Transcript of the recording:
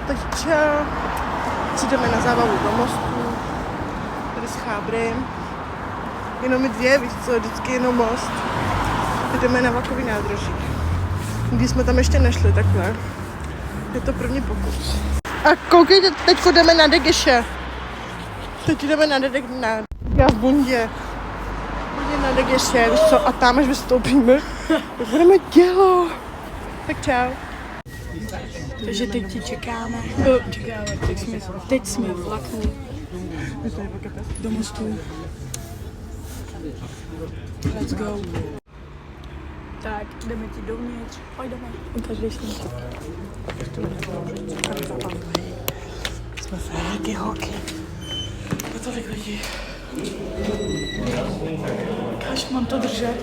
Tak čau. Si jdeme na zábavu do mostu. Tady s Chábrem. Jenom my dvě, víš co, vždycky jenom most. Teď jdeme na vlakový nádraží. Když jsme tam ještě nešli takhle. Je to první pokus. A koukejte, teď jdeme na Degeše. Teď jdeme na v Bundě. Na Degeše, víš co, a tam až vystoupíme, tak budeme dělo. Tak čau. Takže teď ti čekáme. Teď jsme vlaku do mostu. Let's go. Tak, jdeme ti dovnitř. Pojďme. Ukaždej si. Jsme fréky, holky. Je to lidí. Kaž, mám to držet.